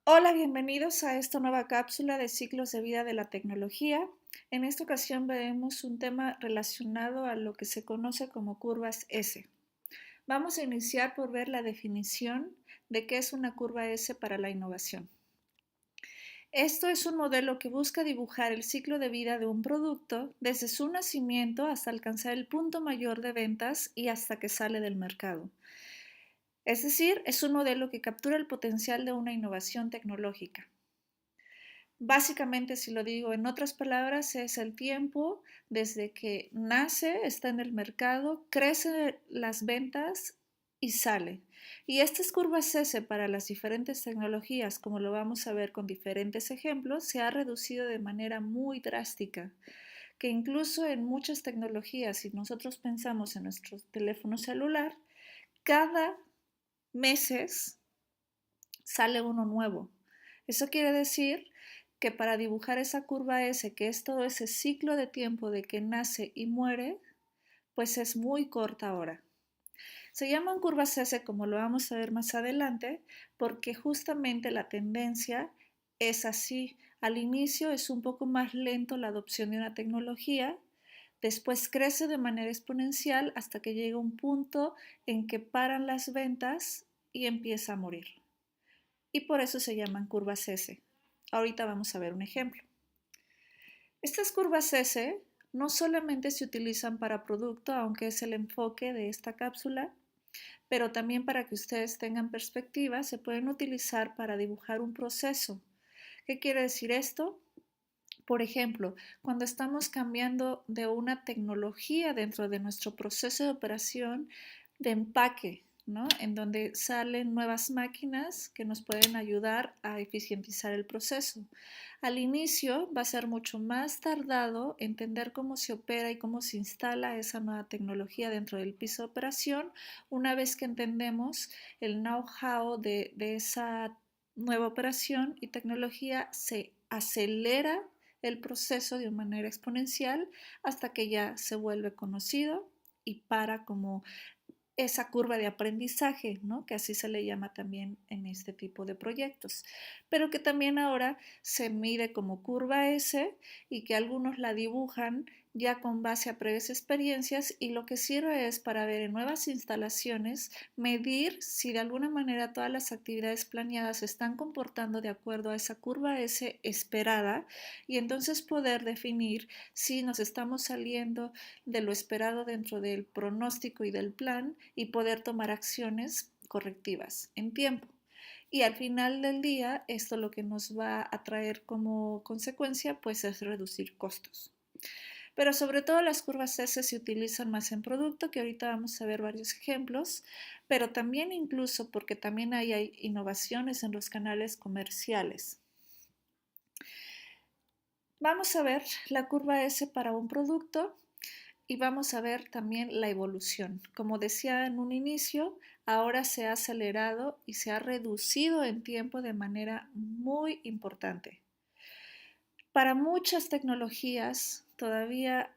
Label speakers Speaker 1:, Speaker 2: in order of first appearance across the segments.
Speaker 1: Hola, bienvenidos a esta nueva cápsula de ciclos de vida de la tecnología. En esta ocasión veremos un tema relacionado a lo que se conoce como curvas S. Vamos a iniciar por ver la definición de qué es una curva S para la innovación. Esto es un modelo que busca dibujar el ciclo de vida de un producto desde su nacimiento hasta alcanzar el punto mayor de ventas y hasta que sale del mercado. Es decir, es un modelo que captura el potencial de una innovación tecnológica. Básicamente, si lo digo en otras palabras, es el tiempo desde que nace, está en el mercado, crece las ventas y sale. Y estas curvas S para las diferentes tecnologías, como lo vamos a ver con diferentes ejemplos, se ha reducido de manera muy drástica, que incluso en muchas tecnologías, si nosotros pensamos en nuestro teléfono celular, cada meses sale uno nuevo. Eso quiere decir que para dibujar esa curva S, que es todo ese ciclo de tiempo de que nace y muere, pues es muy corta ahora. Se llaman curvas S, como lo vamos a ver más adelante, porque justamente la tendencia es así. Al inicio es un poco más lento la adopción de una tecnología, después crece de manera exponencial hasta que llega un punto en que paran las ventas y empieza a morir, y por eso se llaman curvas S. Ahorita vamos a ver un ejemplo. Estas curvas S no solamente se utilizan para producto, aunque es el enfoque de esta cápsula, pero también para que ustedes tengan perspectiva, se pueden utilizar para dibujar un proceso. ¿Qué quiere decir esto? Por ejemplo, cuando estamos cambiando de una tecnología dentro de nuestro proceso de operación de empaque, ¿no? En donde salen nuevas máquinas que nos pueden ayudar a eficientizar el proceso. Al inicio va a ser mucho más tardado entender cómo se opera y cómo se instala esa nueva tecnología dentro del piso de operación. Una vez que entendemos el know-how de esa nueva operación y tecnología, se acelera el proceso de una manera exponencial hasta que ya se vuelve conocido y para como esa curva de aprendizaje, ¿no? Que así se le llama también en este tipo de proyectos, pero que también ahora se mide como curva S y que algunos la dibujan ya con base a previas experiencias, y lo que sirve es para ver en nuevas instalaciones, medir si de alguna manera todas las actividades planeadas se están comportando de acuerdo a esa curva S esperada, y entonces poder definir si nos estamos saliendo de lo esperado dentro del pronóstico y del plan, y poder tomar acciones correctivas en tiempo. Y al final del día, esto lo que nos va a traer como consecuencia, pues es reducir costos. Pero sobre todo las curvas S se utilizan más en producto, que ahorita vamos a ver varios ejemplos, pero también incluso porque también hay innovaciones en los canales comerciales. Vamos a ver la curva S para un producto y vamos a ver también la evolución. Como decía en un inicio, ahora se ha acelerado y se ha reducido en tiempo de manera muy importante. Para muchas tecnologías, todavía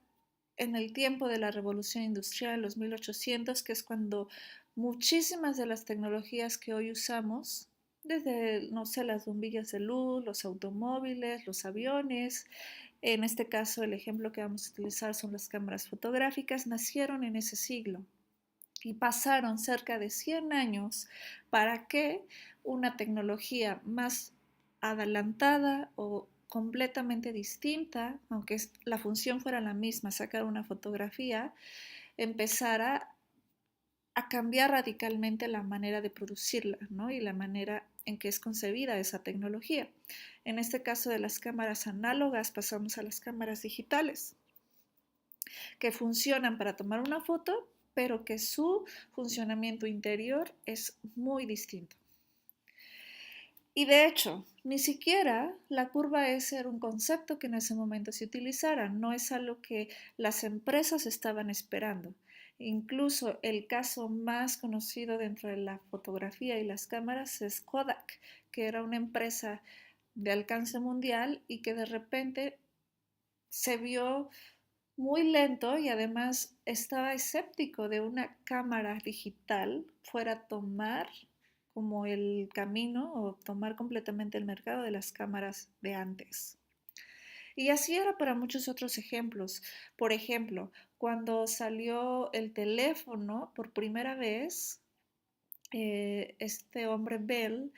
Speaker 1: en el tiempo de la revolución industrial, en los 1800, que es cuando muchísimas de las tecnologías que hoy usamos, desde, no sé, las bombillas de luz, los automóviles, los aviones, en este caso el ejemplo que vamos a utilizar son las cámaras fotográficas, nacieron en ese siglo y pasaron cerca de 100 años para que una tecnología más adelantada o completamente distinta, aunque la función fuera la misma, sacar una fotografía, empezara a cambiar radicalmente la manera de producirla, ¿no? Y la manera en que es concebida esa tecnología. En este caso de las cámaras análogas pasamos a las cámaras digitales, que funcionan para tomar una foto, pero que su funcionamiento interior es muy distinto. Y de hecho, ni siquiera la curva S era un concepto que en ese momento se utilizara, no es algo que las empresas estaban esperando. Incluso el caso más conocido dentro de la fotografía y las cámaras es Kodak, que era una empresa de alcance mundial y que de repente se vio muy lento y además estaba escéptico de una cámara digital fuera a tomar como el camino o tomar completamente el mercado de las cámaras de antes. Y así era para muchos otros ejemplos. Por ejemplo, cuando salió el teléfono por primera vez, este hombre Bell,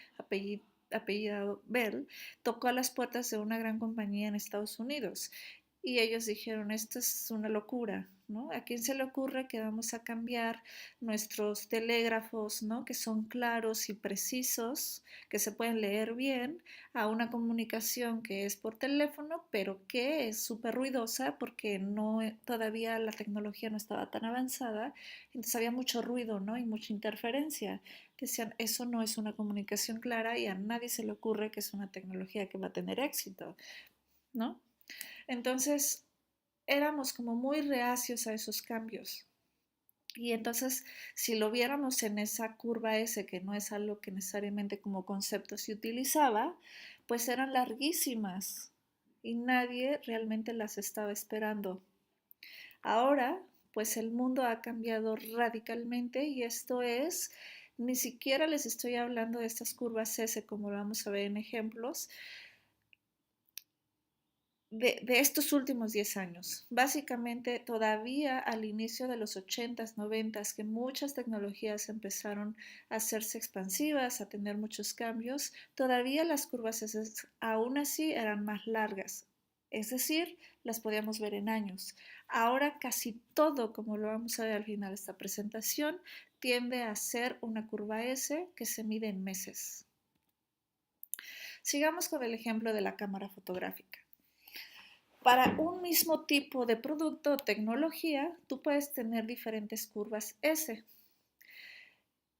Speaker 1: apellidado Bell, tocó a las puertas de una gran compañía en Estados Unidos y ellos dijeron, esto es una locura, ¿no? ¿A quién se le ocurre que vamos a cambiar nuestros telégrafos, ¿no? Que son claros y precisos, que se pueden leer bien, a una comunicación que es por teléfono, pero que es súper ruidosa porque no, todavía la tecnología no estaba tan avanzada, entonces había mucho ruido, ¿no? Y mucha interferencia. Decían, eso no es una comunicación clara y a nadie se le ocurre que es una tecnología que va a tener éxito, ¿no? Entonces, éramos como muy reacios a esos cambios. Y entonces, si lo viéramos en esa curva S, que no es algo que necesariamente como concepto se utilizaba, pues eran larguísimas y nadie realmente las estaba esperando. Ahora, pues el mundo ha cambiado radicalmente y esto es, ni siquiera les estoy hablando de estas curvas S como lo vamos a ver en ejemplos, de estos últimos 10 años. Básicamente, todavía al inicio de los 80s, 90s, que muchas tecnologías empezaron a hacerse expansivas, a tener muchos cambios, todavía las curvas aún así eran más largas. Es decir, las podíamos ver en años. Ahora casi todo, como lo vamos a ver al final de esta presentación, tiende a ser una curva S que se mide en meses. Sigamos con el ejemplo de la cámara fotográfica. Para un mismo tipo de producto o tecnología, tú puedes tener diferentes curvas S.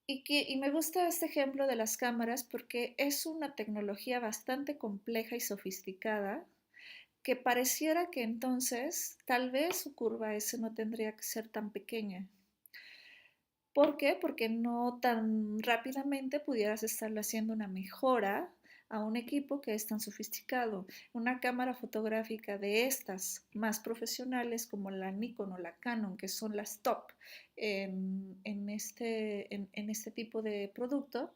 Speaker 1: Y me gusta este ejemplo de las cámaras porque es una tecnología bastante compleja y sofisticada que pareciera que entonces tal vez su curva S no tendría que ser tan pequeña. ¿Por qué? Porque no tan rápidamente pudieras estarle haciendo una mejora a un equipo que es tan sofisticado. Una cámara fotográfica de estas más profesionales como la Nikon o la Canon, que son las top en este tipo de producto,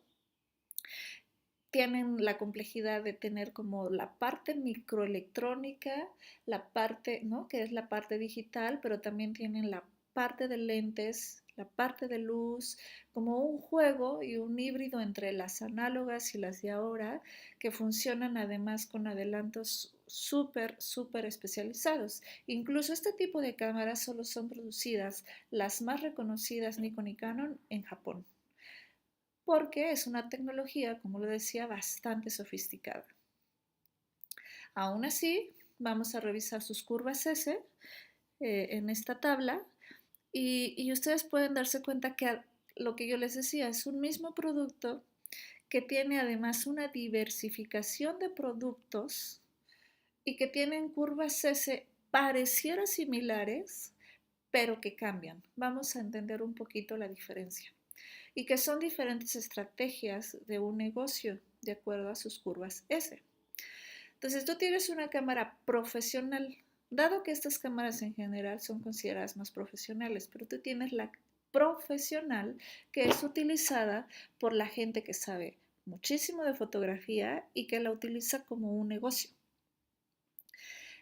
Speaker 1: tienen la complejidad de tener como la parte microelectrónica, la parte, ¿no? Que es la parte digital, pero también tienen la parte de lentes, la parte de luz, como un juego y un híbrido entre las análogas y las de ahora, que funcionan además con adelantos súper especializados. Incluso este tipo de cámaras solo son producidas, las más reconocidas Nikon y Canon, en Japón porque es una tecnología, como lo decía, bastante sofisticada. Aún así, vamos a revisar sus curvas S en esta tabla y ustedes pueden darse cuenta que lo que yo les decía es un mismo producto que tiene además una diversificación de productos y que tienen curvas S pareciera similares, pero que cambian. Vamos a entender un poquito la diferencia y que son diferentes estrategias de un negocio de acuerdo a sus curvas S. Entonces, tú tienes una cámara profesional, dado que estas cámaras en general son consideradas más profesionales, pero tú tienes la profesional que es utilizada por la gente que sabe muchísimo de fotografía y que la utiliza como un negocio.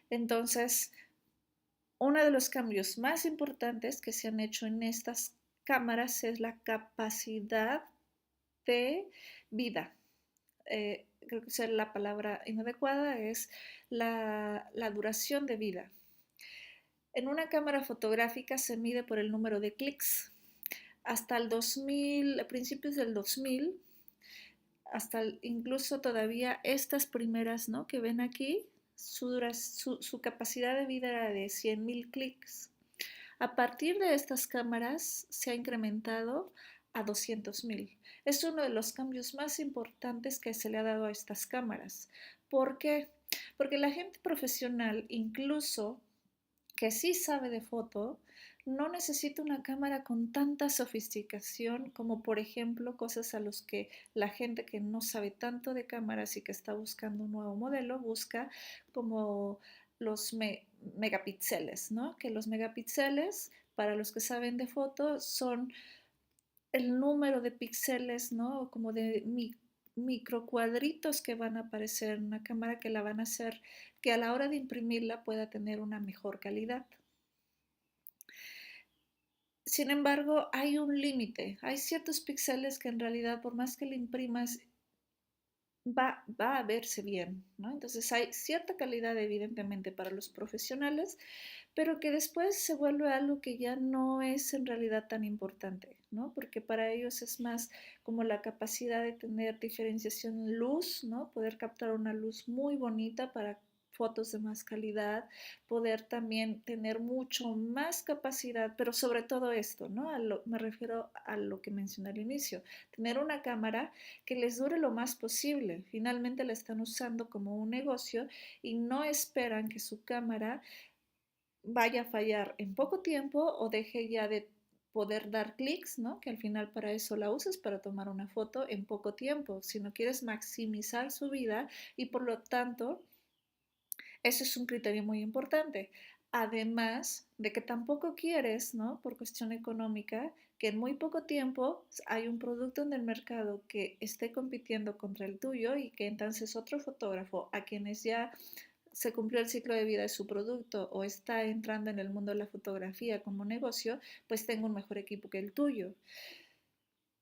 Speaker 1: Entonces, uno de los cambios más importantes que se han hecho en estas cámaras es la capacidad de vida. Creo que la palabra inadecuada es la duración de vida. En una cámara fotográfica se mide por el número de clics. Hasta el 2000, a principios del 2000, hasta incluso todavía estas primeras, ¿no? Que ven aquí, su capacidad de vida era de 100.000 clics. A partir de estas cámaras se ha incrementado a 200.000. Es uno de los cambios más importantes que se le ha dado a estas cámaras. ¿Por qué? Porque la gente profesional, incluso que sí sabe de foto, no necesita una cámara con tanta sofisticación como por ejemplo cosas a los que la gente que no sabe tanto de cámaras y que está buscando un nuevo modelo busca como los megapíxeles, ¿no? Que los megapíxeles, para los que saben de foto, son el número de píxeles, ¿no? Como de microcuadritos que van a aparecer en una cámara que la van a hacer que a la hora de imprimirla pueda tener una mejor calidad. Sin embargo, hay un límite. Hay ciertos píxeles que en realidad, por más que le imprimas, va a verse bien, ¿no? Entonces hay cierta calidad evidentemente para los profesionales, pero que después se vuelve algo que ya no es en realidad tan importante, ¿no? Porque para ellos es más como la capacidad de tener diferenciación en luz, ¿no? Poder captar una luz muy bonita para fotos de más calidad, poder también tener mucho más capacidad, pero sobre todo esto, ¿no? Me refiero a lo que mencioné al inicio, tener una cámara que les dure lo más posible. Finalmente la están usando como un negocio y no esperan que su cámara vaya a fallar en poco tiempo o deje ya de poder dar clics, ¿no? Que al final para eso la usas, para tomar una foto en poco tiempo. Si no quieres maximizar su vida y por lo tanto, eso es un criterio muy importante. Además de que tampoco quieres, ¿no? Por cuestión económica, que en muy poco tiempo hay un producto en el mercado que esté compitiendo contra el tuyo y que entonces otro fotógrafo a quienes ya se cumplió el ciclo de vida de su producto o está entrando en el mundo de la fotografía como negocio, pues tenga un mejor equipo que el tuyo.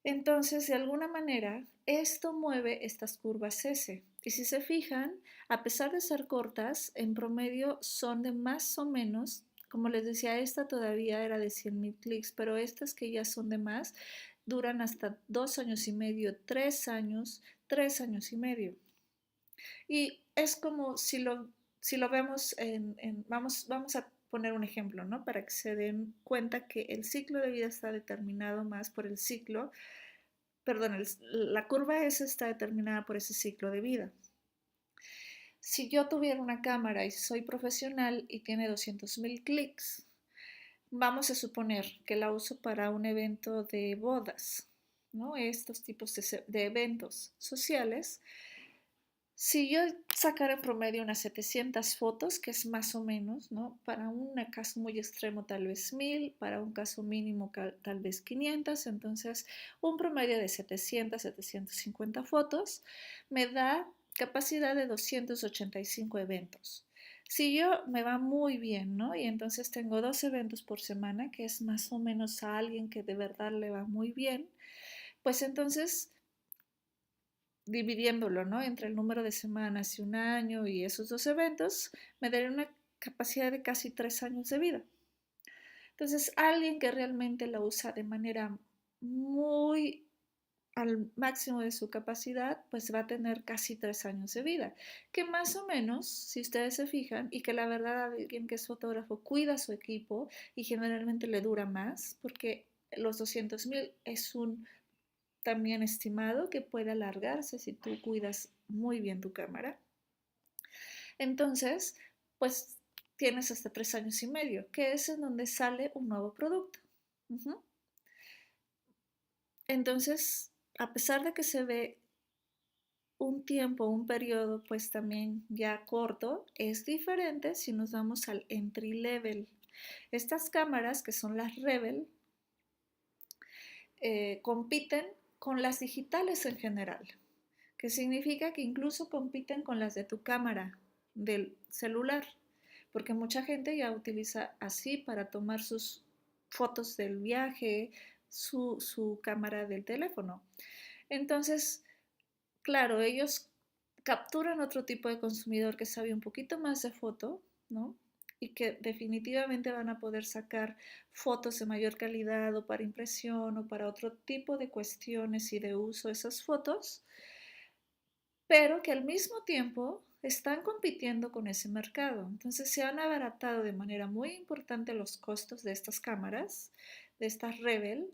Speaker 1: Entonces, de alguna manera, esto mueve estas curvas S. Y si se fijan, a pesar de ser cortas, en promedio son de más o menos, como les decía, esta todavía era de 100,000 clics, pero estas que ya son de más, duran hasta 2 años y medio, 3 años, 3 años y medio. Y es como si lo vemos vamos a poner un ejemplo, ¿no? Para que se den cuenta que el ciclo de vida está determinado más por el ciclo, perdón, la curva S está determinada por ese ciclo de vida. Si yo tuviera una cámara y soy profesional y tiene 200,000 clics, vamos a suponer que la uso para un evento de bodas, ¿no? Estos tipos de eventos sociales. Si yo sacara en promedio unas 700 fotos, que es más o menos, ¿no? Para un caso muy extremo tal vez 1000, para un caso mínimo tal vez 500, entonces un promedio de 700, 750 fotos me da capacidad de 285 eventos. Si yo me va muy bien, ¿no? Y entonces tengo 2 eventos por semana, que es más o menos a alguien que de verdad le va muy bien, pues entonces dividiéndolo, ¿no? Entre el número de semanas y un año y esos 2 eventos, me daría una capacidad de casi 3 años de vida. Entonces, alguien que realmente la usa de manera muy al máximo de su capacidad, pues va a tener casi 3 años de vida, que más o menos, si ustedes se fijan, y que la verdad alguien que es fotógrafo cuida su equipo y generalmente le dura más, porque los 200,000 es un también estimado que puede alargarse si tú cuidas muy bien tu cámara. Entonces, pues tienes hasta 3 años y medio, que es en donde sale un nuevo producto. Uh-huh. Entonces, a pesar de que se ve un tiempo, un periodo, pues también ya corto, es diferente si nos vamos al entry level. Estas cámaras, que son las Rebel, compiten con las digitales en general, que significa que incluso compiten con las de tu cámara del celular, porque mucha gente ya utiliza así para tomar sus fotos del viaje, su cámara del teléfono. Entonces, claro, ellos capturan otro tipo de consumidor que sabe un poquito más de foto, ¿no? Y que definitivamente van a poder sacar fotos de mayor calidad o para impresión o para otro tipo de cuestiones y de uso de esas fotos, pero que al mismo tiempo están compitiendo con ese mercado. Entonces se han abaratado de manera muy importante los costos de estas cámaras, de estas Rebel,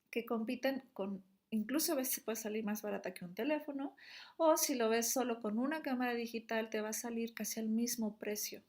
Speaker 1: que compiten con, incluso a veces puede salir más barata que un teléfono, o si lo ves solo con una cámara digital te va a salir casi al mismo precio.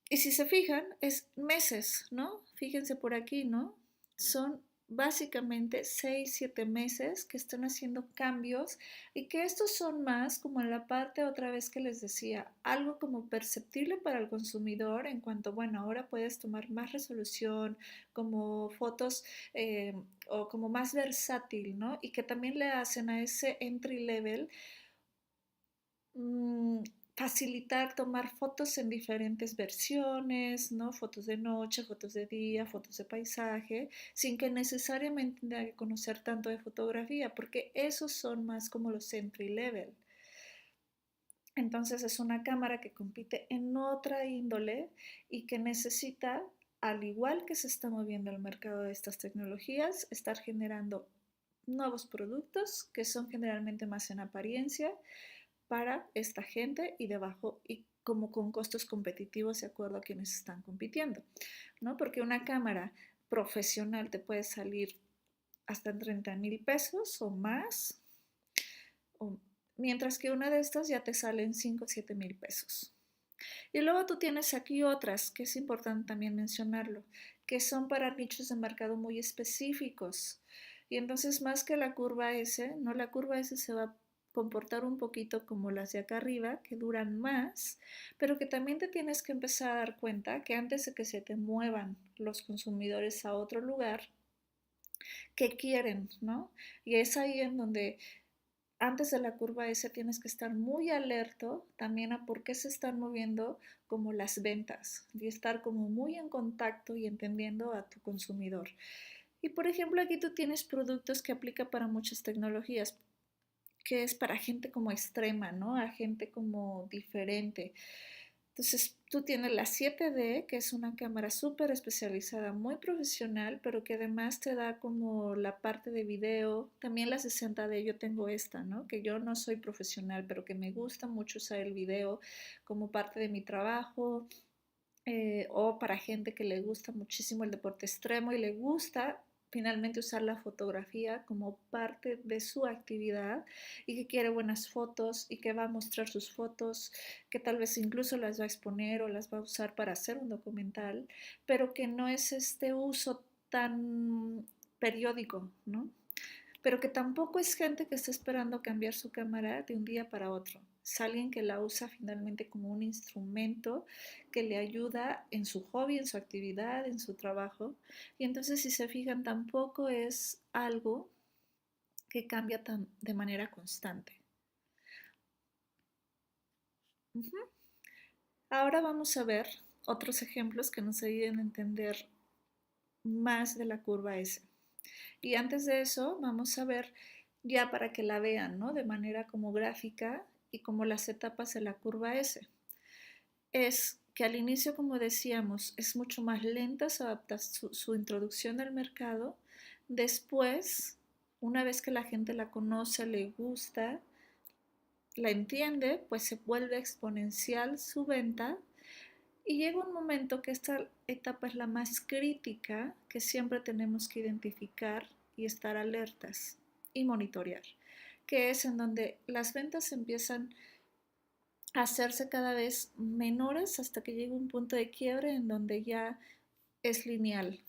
Speaker 1: Y si se fijan, es meses, ¿no? Fíjense por aquí, ¿no? Son básicamente 6, 7 meses que están haciendo cambios y que estos son más como en la parte otra vez que les decía, algo como perceptible para el consumidor en cuanto, bueno, ahora puedes tomar más resolución, como fotos eh, o como más versátil, ¿no? Y que también le hacen a ese entry level mm, facilitar tomar fotos en diferentes versiones, ¿no? Fotos de noche, fotos de día, fotos de paisaje, sin que necesariamente tenga que conocer tanto de fotografía, porque esos son más como los entry level. Entonces es una cámara que compite en otra índole y que necesita, al igual que se está moviendo el mercado de estas tecnologías, estar generando nuevos productos que son generalmente más en apariencia para esta gente y debajo y como con costos competitivos de acuerdo a quienes están compitiendo, ¿no? Porque una cámara profesional te puede salir hasta en 30,000 pesos o más, o, mientras que una de estas ya te sale en 5 o 7 mil pesos. Y luego tú tienes aquí otras, que es importante también mencionarlo, que son para nichos de mercado muy específicos. Y entonces más que la curva S, ¿no? La curva S se va a comportar un poquito como las de acá arriba, que duran más, pero que también te tienes que empezar a dar cuenta que antes de que se te muevan los consumidores a otro lugar, ¿qué quieren, no? Y es ahí en donde antes de la curva S tienes que estar muy alerto también a por qué se están moviendo como las ventas y estar como muy en contacto y entendiendo a tu consumidor. Y por ejemplo, aquí tú tienes productos que aplica para muchas tecnologías, que es para gente como extrema, ¿no? A gente como diferente. Entonces, tú tienes la 7D, que es una cámara súper especializada, muy profesional, pero que además te da como la parte de video. También la 60D, yo tengo esta, ¿no? Que yo no soy profesional, pero que me gusta mucho usar el video como parte de mi trabajo, o para gente que le gusta muchísimo el deporte extremo y le gusta finalmente usar la fotografía como parte de su actividad y que quiere buenas fotos y que va a mostrar sus fotos, que tal vez incluso las va a exponer o las va a usar para hacer un documental, pero que no es este uso tan periódico, ¿no? Pero que tampoco es gente que está esperando cambiar su cámara de un día para otro. Es alguien que la usa finalmente como un instrumento que le ayuda en su hobby, en su actividad, en su trabajo. Y entonces, si se fijan, tampoco es algo que cambia de manera constante. Uh-huh. Ahora vamos a ver otros ejemplos que nos ayuden a entender más de la curva S. Y antes de eso, vamos a ver ya para que la vean, ¿no? De manera como gráfica y como las etapas de la curva S. Es que al inicio, como decíamos, es mucho más lenta su introducción al mercado. Después, una vez que la gente la conoce, le gusta, la entiende, pues se vuelve exponencial su venta y llega un momento que esta etapa es la más crítica, que siempre tenemos que identificar y estar alertas y monitorear, que es en donde las ventas empiezan a hacerse cada vez menores hasta que llega un punto de quiebre en donde ya es lineal.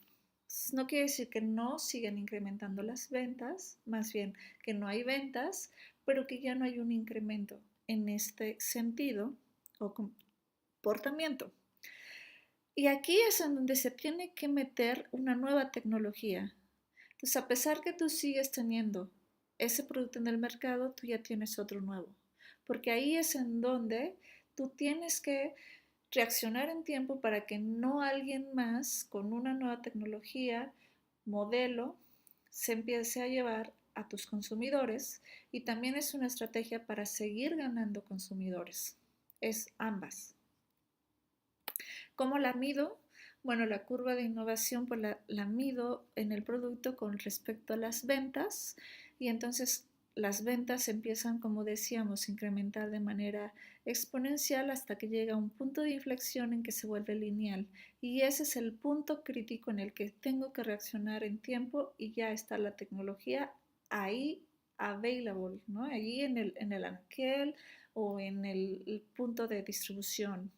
Speaker 1: No quiere decir que no sigan incrementando las ventas, más bien que no hay ventas, pero que ya no hay un incremento en este sentido o comportamiento. Y aquí es en donde se tiene que meter una nueva tecnología. Entonces, a pesar que tú sigues teniendo ese producto en el mercado, tú ya tienes otro nuevo. Porque ahí es en donde tú tienes que reaccionar en tiempo para que no alguien más con una nueva tecnología, modelo, se empiece a llevar a tus consumidores y también es una estrategia para seguir ganando consumidores. Es ambas. ¿Cómo la mido? Bueno, la curva de innovación pues la mido en el producto con respecto a las ventas y entonces las ventas empiezan, como decíamos, a incrementar de manera exponencial hasta que llega a un punto de inflexión en que se vuelve lineal. Y ese es el punto crítico en el que tengo que reaccionar en tiempo y ya está la tecnología ahí available, ¿no? Allí en el anaquel o en el punto de distribución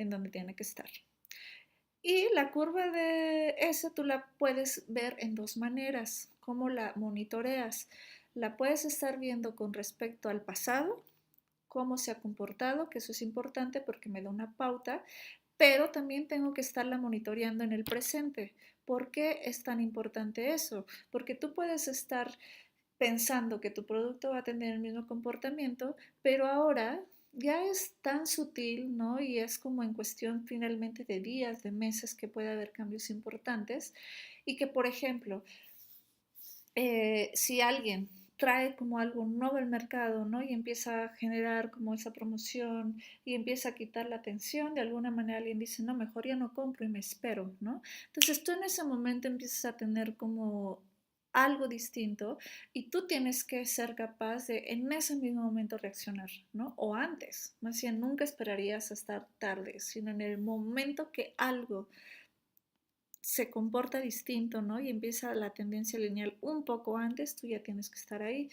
Speaker 1: en donde tiene que estar. Y la curva de esa tú la puedes ver en dos maneras. ¿Cómo la monitoreas? La puedes estar viendo con respecto al pasado, cómo se ha comportado, que eso es importante porque me da una pauta, pero también tengo que estarla monitoreando en el presente. ¿Por qué es tan importante eso? Porque tú puedes estar pensando que tu producto va a tener el mismo comportamiento, pero ahora ya es tan sutil, ¿no? Y es como en cuestión finalmente de días, de meses que puede haber cambios importantes y que, por ejemplo, si alguien trae como algo nuevo al mercado, ¿no? Y empieza a generar como esa promoción y empieza a quitar la atención, de alguna manera alguien dice, no, mejor ya no compro y me espero, ¿no? Entonces tú en ese momento empiezas a tener como algo distinto y tú tienes que ser capaz de en ese mismo momento reaccionar, ¿no? O antes, más bien nunca esperarías a estar tarde, sino en el momento que algo se comporta distinto, ¿no? Y empieza la tendencia lineal un poco antes, tú ya tienes que estar ahí.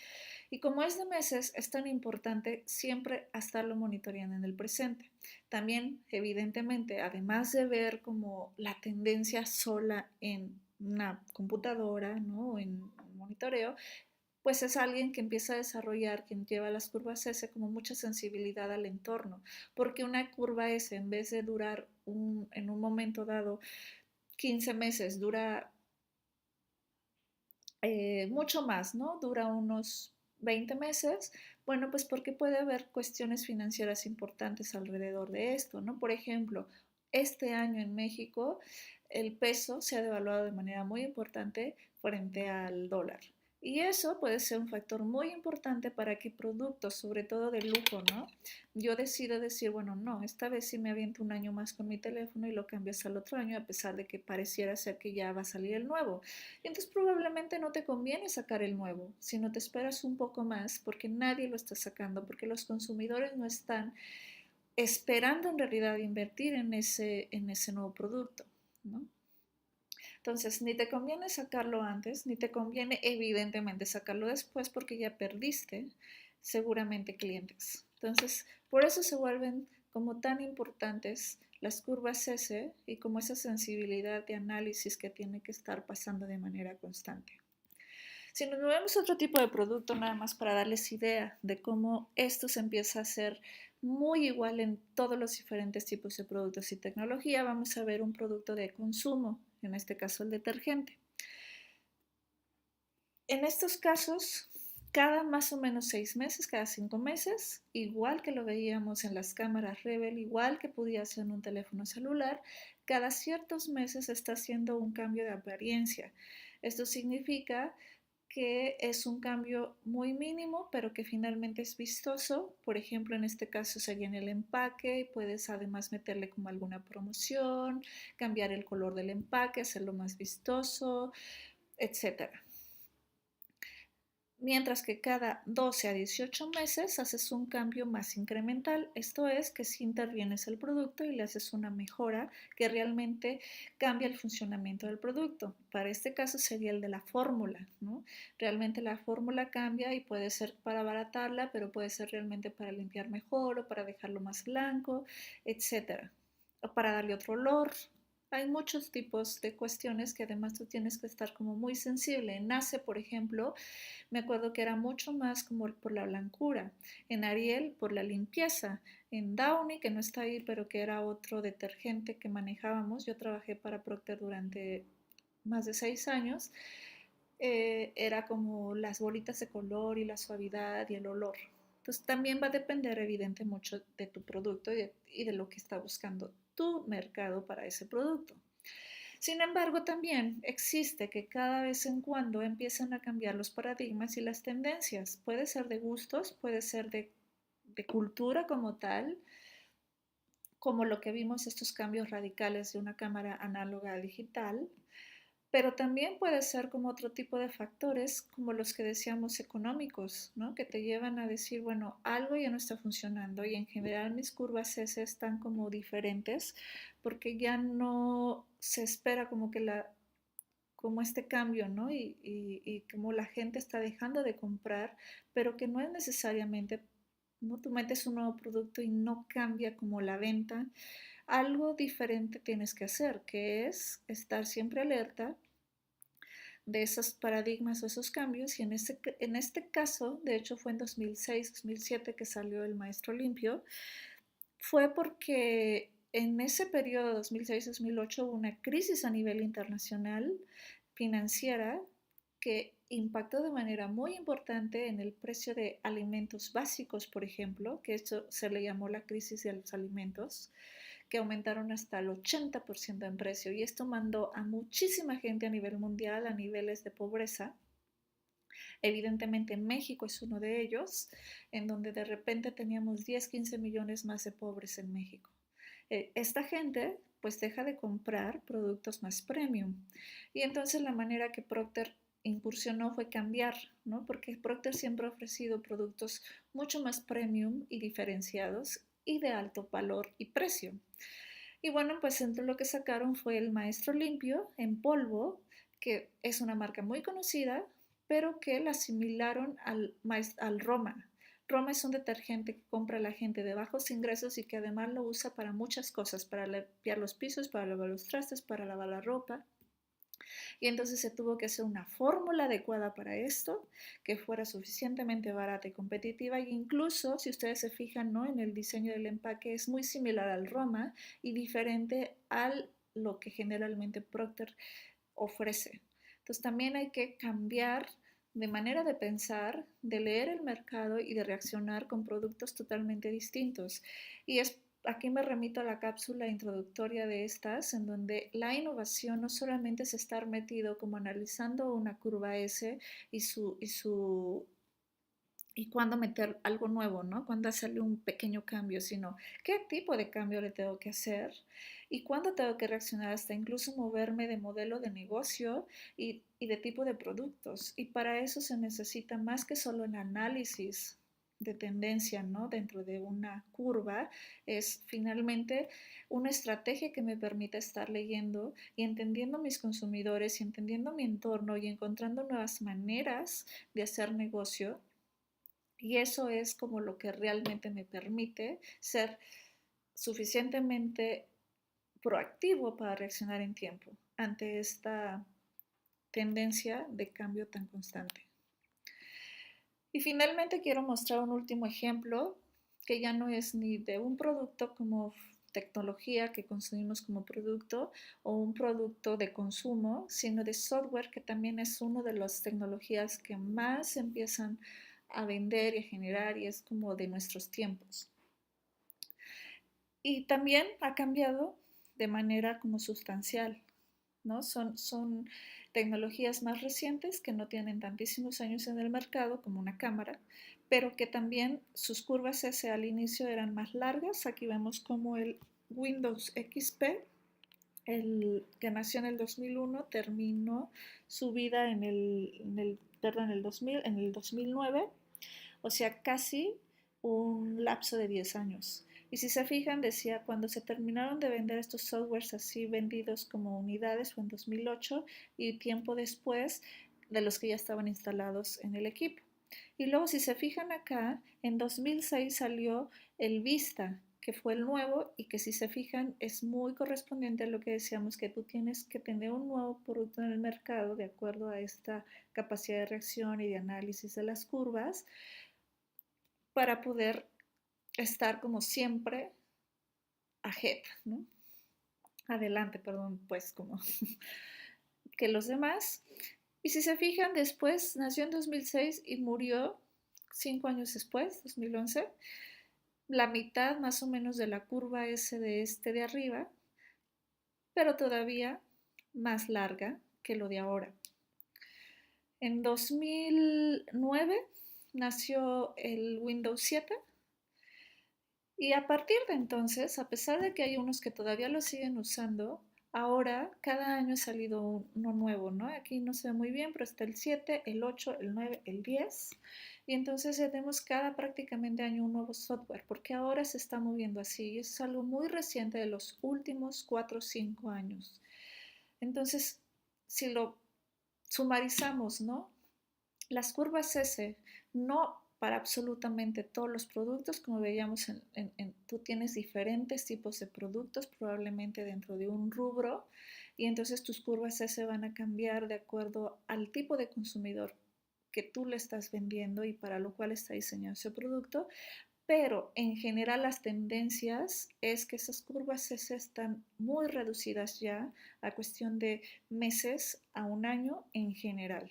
Speaker 1: Y como es de meses, es tan importante siempre estarlo monitoreando en el presente. También, evidentemente, además de ver como la tendencia sola en una computadora, ¿no? O en un monitoreo, pues es alguien que empieza a desarrollar, quien lleva las curvas S, como mucha sensibilidad al entorno, porque una curva S, en vez de durar en un momento dado 15 meses, dura mucho más, ¿no? Dura unos 20 meses. Bueno, pues porque puede haber cuestiones financieras importantes alrededor de esto, ¿no? Por ejemplo, este año en México el peso se ha devaluado de manera muy importante frente al dólar. Y eso puede ser un factor muy importante para que productos, sobre todo de lujo, ¿no? Yo decido decir, bueno, no, esta vez sí me aviento un año más con mi teléfono y lo cambio hasta el otro año, a pesar de que pareciera ser que ya va a salir el nuevo. Entonces probablemente no te conviene sacar el nuevo, sino te esperas un poco más porque nadie lo está sacando, porque los consumidores no están esperando en realidad invertir en ese nuevo producto, ¿no? Entonces, ni te conviene sacarlo antes, ni te conviene evidentemente sacarlo después porque ya perdiste seguramente clientes. Entonces, por eso se vuelven como tan importantes las curvas S y como esa sensibilidad de análisis que tiene que estar pasando de manera constante. Si nos movemos a otro tipo de producto, nada más para darles idea de cómo esto se empieza a hacer muy igual en todos los diferentes tipos de productos y tecnología, vamos a ver un producto de consumo, en este caso el detergente. En estos casos, cada más o menos 6 meses, cada 5 meses, igual que lo veíamos en las cámaras Rebel, igual que podía ser en un teléfono celular, cada ciertos meses está haciendo un cambio de apariencia. Esto significa que es un cambio muy mínimo, pero que finalmente es vistoso. Por ejemplo, en este caso sería en el empaque y puedes además meterle como alguna promoción, cambiar el color del empaque, hacerlo más vistoso, etcétera. Mientras que cada 12 a 18 meses haces un cambio más incremental. Esto es que si intervienes el producto y le haces una mejora que realmente cambia el funcionamiento del producto. Para este caso sería el de la fórmula, ¿no? Realmente la fórmula cambia y puede ser para abaratarla, pero puede ser realmente para limpiar mejor o para dejarlo más blanco, etcétera. O para darle otro olor. Hay muchos tipos de cuestiones que además tú tienes que estar como muy sensible. En Nace, por ejemplo, me acuerdo que era mucho más como por la blancura, en Ariel por la limpieza, en Downy, que no está ahí, pero que era otro detergente que manejábamos, yo trabajé para Procter durante más de 6 años, era como las bolitas de color y la suavidad y el olor. Entonces también va a depender evidente mucho de tu producto y de lo que está buscando tu mercado para ese producto. Sin embargo, también existe que cada vez en cuando empiezan a cambiar los paradigmas y las tendencias. Puede ser de gustos, puede ser de cultura como tal, como lo que vimos estos cambios radicales de una cámara análoga a digital, pero también puede ser como otro tipo de factores, como los que decíamos económicos, ¿no? Que te llevan a decir, bueno, algo ya no está funcionando y en general mis curvas S están como diferentes porque ya no se espera como que como este cambio, ¿no? Y como la gente está dejando de comprar, pero que no es necesariamente, ¿no? Tú metes un nuevo producto y no cambia como la venta. algo diferente tienes que hacer, que es estar siempre alerta de esos paradigmas o esos cambios. Y en este caso, de hecho fue en 2006, 2007 que salió el Maestro Limpio, fue porque en ese periodo 2006-2008 hubo una crisis a nivel internacional financiera que impactó de manera muy importante en el precio de alimentos básicos, por ejemplo, que esto se le llamó la crisis de los alimentos, que aumentaron hasta el 80% en precio, y esto mandó a muchísima gente a nivel mundial a niveles de pobreza. Evidentemente México es uno de ellos, en donde de repente teníamos 10, 15 millones más de pobres en México. Esta gente pues deja de comprar productos más premium, y entonces la manera que Procter incursionó fue cambiar, ¿no? Porque Procter siempre ha ofrecido productos mucho más premium y diferenciados y de alto valor y precio. Y bueno, pues entre lo que sacaron fue el Maestro Limpio en polvo, que es una marca muy conocida, pero que la asimilaron al Roma. Roma es un detergente que compra la gente de bajos ingresos y que además lo usa para muchas cosas, para limpiar los pisos, para lavar los trastes, para lavar la ropa. Y entonces se tuvo que hacer una fórmula adecuada para esto, que fuera suficientemente barata y competitiva, e incluso si ustedes se fijan, ¿no?, en el diseño del empaque es muy similar al Roma y diferente a lo que generalmente Procter ofrece. Entonces también hay que cambiar de manera de pensar, de leer el mercado y de reaccionar con productos totalmente distintos. Y es aquí me remito a la cápsula introductoria de estas, en donde la innovación no solamente es estar metido como analizando una curva S y cuándo meter algo nuevo, ¿no? Cuándo hacerle un pequeño cambio, sino qué tipo de cambio le tengo que hacer y cuándo tengo que reaccionar, hasta incluso moverme de modelo de negocio y de tipo de productos. Y para eso se necesita más que solo un análisis de tendencia, ¿no?, dentro de una curva. Es finalmente una estrategia que me permita estar leyendo y entendiendo mis consumidores y entendiendo mi entorno y encontrando nuevas maneras de hacer negocio. Y eso es como lo que realmente me permite ser suficientemente proactivo para reaccionar en tiempo ante esta tendencia de cambio tan constante. Y finalmente quiero mostrar un último ejemplo que ya no es ni de un producto como tecnología que consumimos como producto o un producto de consumo, sino de software, que también es una de las tecnologías que más empiezan a vender y a generar, y es como de nuestros tiempos. Y también ha cambiado de manera como sustancial, ¿no? Son tecnologías más recientes que no tienen tantísimos años en el mercado, como una cámara, pero que también sus curvas S al inicio eran más largas. Aquí vemos como el Windows XP, el que nació en el 2001, terminó su vida en el 2009, o sea, casi un lapso de 10 años. Y si se fijan, decía, cuando se terminaron de vender estos softwares así vendidos como unidades fue en 2008, y tiempo después de los que ya estaban instalados en el equipo. Y luego si se fijan acá, en 2006 salió el Vista, que fue el nuevo, y que si se fijan es muy correspondiente a lo que decíamos, que tú tienes que tener un nuevo producto en el mercado de acuerdo a esta capacidad de reacción y de análisis de las curvas, para poder estar como siempre ahead, ¿no? Adelante, perdón, pues como que los demás. Y si se fijan, después nació en 2006 y murió 5 años después, 2011, la mitad más o menos de la curva S de este de arriba, pero todavía más larga que lo de ahora. En 2009 nació el Windows 7. Y a partir de entonces, a pesar de que hay unos que todavía lo siguen usando, ahora cada año ha salido uno nuevo, ¿no? Aquí no se ve muy bien, pero está el 7, el 8, el 9, el 10. Y entonces tenemos cada prácticamente año un nuevo software, porque ahora se está moviendo así. Y eso es algo muy reciente, de los últimos 4 o 5 años. Entonces, si lo sumarizamos, ¿no? Las curvas S no para absolutamente todos los productos. Como veíamos, tú tienes diferentes tipos de productos, probablemente dentro de un rubro, y entonces tus curvas S van a cambiar de acuerdo al tipo de consumidor que tú le estás vendiendo y para lo cual está diseñado ese producto. Pero en general las tendencias es que esas curvas S están muy reducidas ya a cuestión de meses a un año en general.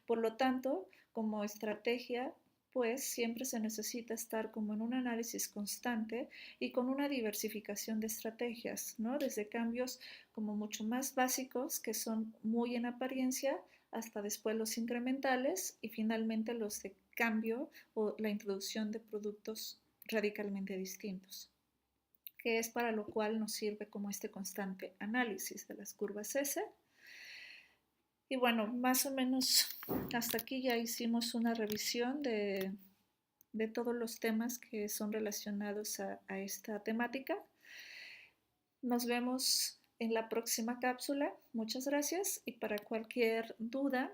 Speaker 1: Por lo tanto, como estrategia, pues siempre se necesita estar como en un análisis constante y con una diversificación de estrategias, ¿no? Desde cambios como mucho más básicos, que son muy en apariencia, hasta después los incrementales y finalmente los de cambio o la introducción de productos radicalmente distintos, que es para lo cual nos sirve como este constante análisis de las curvas S. Y bueno, más o menos hasta aquí ya hicimos una revisión de todos los temas que son relacionados a esta temática. Nos vemos en la próxima cápsula. Muchas gracias y para cualquier duda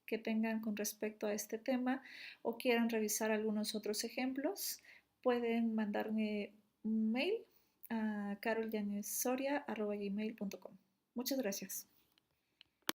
Speaker 1: que tengan con respecto a este tema o quieran revisar algunos otros ejemplos, pueden mandarme un mail a carolyanesoria@gmail.com. Muchas gracias.